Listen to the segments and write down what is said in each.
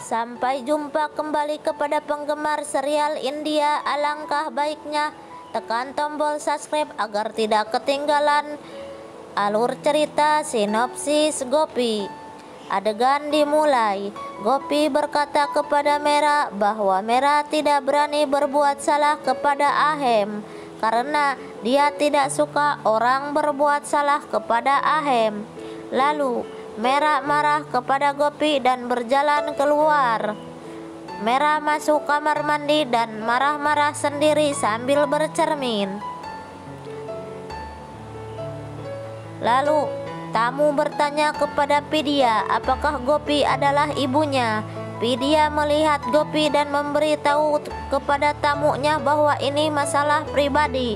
Sampai jumpa kembali kepada penggemar serial India. Alangkah baiknya tekan tombol subscribe agar tidak ketinggalan alur cerita sinopsis Gopi. Adegan dimulai. Gopi berkata kepada Mera bahwa Mera tidak berani berbuat salah kepada Ahem karena dia tidak suka orang berbuat salah kepada Ahem. Lalu Mera marah kepada Gopi dan berjalan keluar. Mera masuk kamar mandi dan marah-marah sendiri sambil bercermin. Lalu tamu bertanya kepada Vidya apakah Gopi adalah ibunya. Vidya melihat Gopi dan memberitahu kepada tamunya bahwa ini masalah pribadi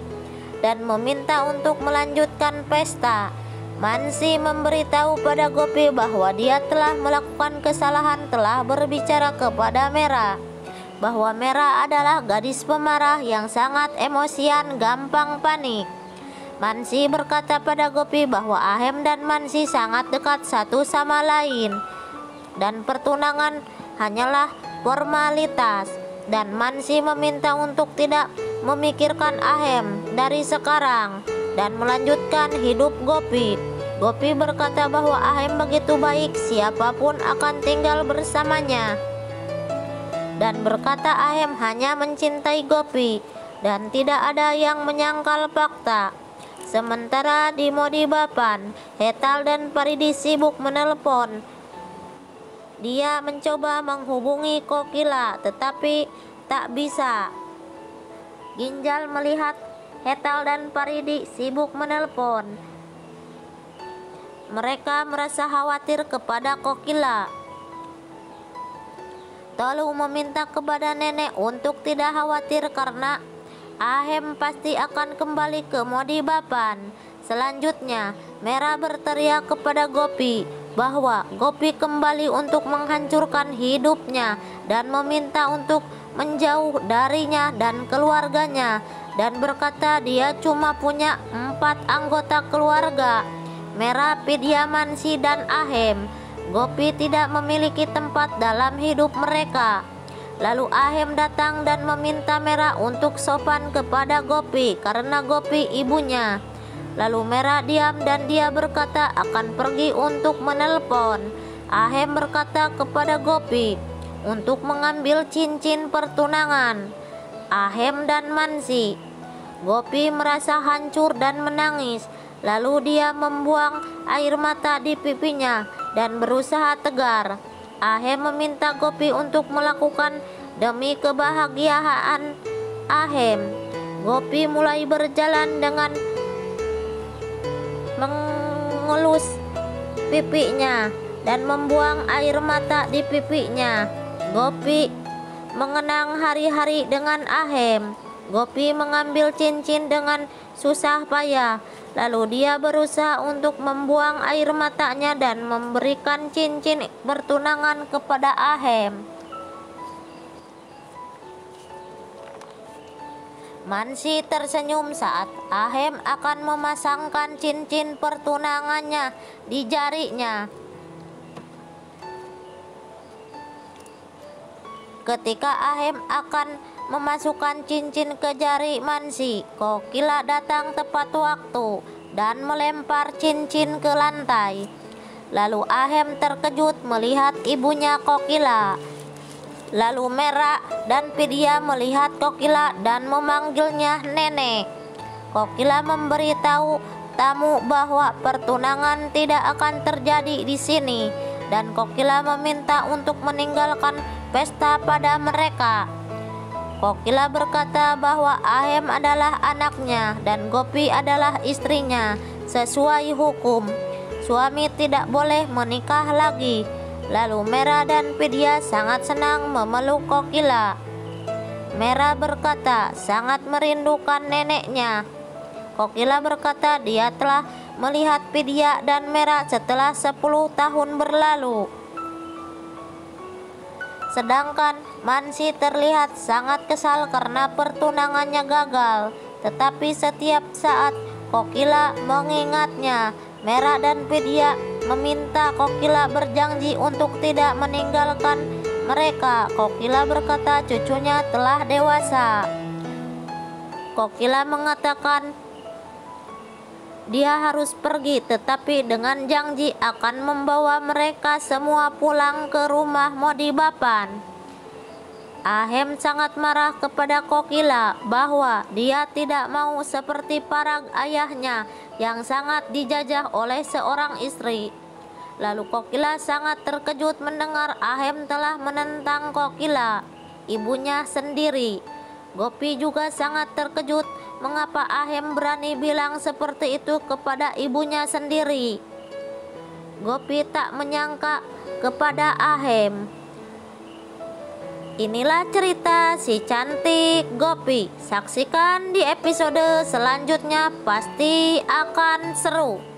dan meminta untuk melanjutkan pesta. Mansi memberitahu pada Gopi bahwa dia telah melakukan kesalahan, telah berbicara kepada Mera bahwa Mera adalah gadis pemarah yang sangat emosian, gampang panik. Mansi berkata pada Gopi bahwa Ahem dan Mansi sangat dekat satu sama lain dan pertunangan hanyalah formalitas, dan Mansi meminta untuk tidak memikirkan Ahem dari sekarang dan melanjutkan hidup Gopi. Gopi berkata bahwa Ahem begitu baik, siapapun akan tinggal bersamanya, dan berkata Ahem hanya mencintai Gopi dan tidak ada yang menyangkal fakta. Sementara di Modibapan, Hetal dan Paridi sibuk menelpon. Dia mencoba menghubungi Kokila tetapi tak bisa. Ginjal melihat Hetal dan Paridi sibuk menelpon. Mereka merasa khawatir kepada Kokila. Tolu meminta kepada nenek untuk tidak khawatir karena Ahem pasti akan kembali ke Modibapan. Selanjutnya, Mera berteriak kepada Gopi bahwa Gopi kembali untuk menghancurkan hidupnya dan meminta untuk menjauh darinya dan keluarganya, dan berkata dia cuma punya 4 anggota keluarga, Mera, Vidya, Mansi, dan Ahem. Gopi tidak memiliki tempat dalam hidup mereka. Lalu Ahem datang dan meminta Mera untuk sopan kepada Gopi karena Gopi ibunya. Lalu Mera diam dan dia berkata akan pergi untuk menelpon. Ahem berkata kepada Gopi untuk mengambil cincin pertunangan Ahem dan Mansi. Gopi merasa hancur dan menangis. Lalu dia membuang air mata di pipinya dan berusaha tegar. Ahem meminta Gopi untuk melakukan demi kebahagiaan Ahem. Gopi mulai berjalan dengan mengelus pipinya dan membuang air mata di pipinya. Gopi mengenang hari-hari dengan Ahem. Gopi mengambil cincin dengan susah payah. Lalu dia berusaha untuk membuang air matanya dan memberikan cincin pertunangan kepada Ahem. Mansi tersenyum saat Ahem akan memasangkan cincin pertunangannya di jarinya. Ketika Ahem akan memasukkan cincin ke jari Mansi, Kokila datang tepat waktu dan melempar cincin ke lantai. Lalu Ahem terkejut melihat ibunya Kokila. Lalu Mera dan Vidya melihat Kokila dan memanggilnya nenek. Kokila memberitahu tamu bahwa pertunangan tidak akan terjadi di sini dan Kokila meminta untuk meninggalkan pesta pada mereka. Kokila berkata bahwa Ahem adalah anaknya dan Gopi adalah istrinya. Sesuai hukum, suami tidak boleh menikah lagi. Lalu Mera dan Vidya sangat senang memeluk Kokila. Mera berkata sangat merindukan neneknya. Kokila berkata dia telah melihat Vidya dan Mera setelah 10 tahun berlalu. Sedangkan Mansi terlihat sangat kesal karena pertunangannya gagal. Tetapi setiap saat Kokila mengingatnya, Mera dan Vidya meminta Kokila berjanji untuk tidak meninggalkan mereka. Kokila berkata cucunya telah dewasa. Kokila mengatakan dia harus pergi, tetapi dengan janji akan membawa mereka semua pulang ke rumah Modibapan. Ahem sangat marah kepada Kokila bahwa dia tidak mau seperti para ayahnya yang sangat dijajah oleh seorang istri. Lalu Kokila sangat terkejut mendengar Ahem telah menentang Kokila, ibunya sendiri. Gopi juga sangat terkejut mengapa Ahem berani bilang seperti itu kepada ibunya sendiri. Gopi tak menyangka kepada Ahem. Inilah cerita si cantik Gopi. Saksikan di episode selanjutnya, pasti akan seru.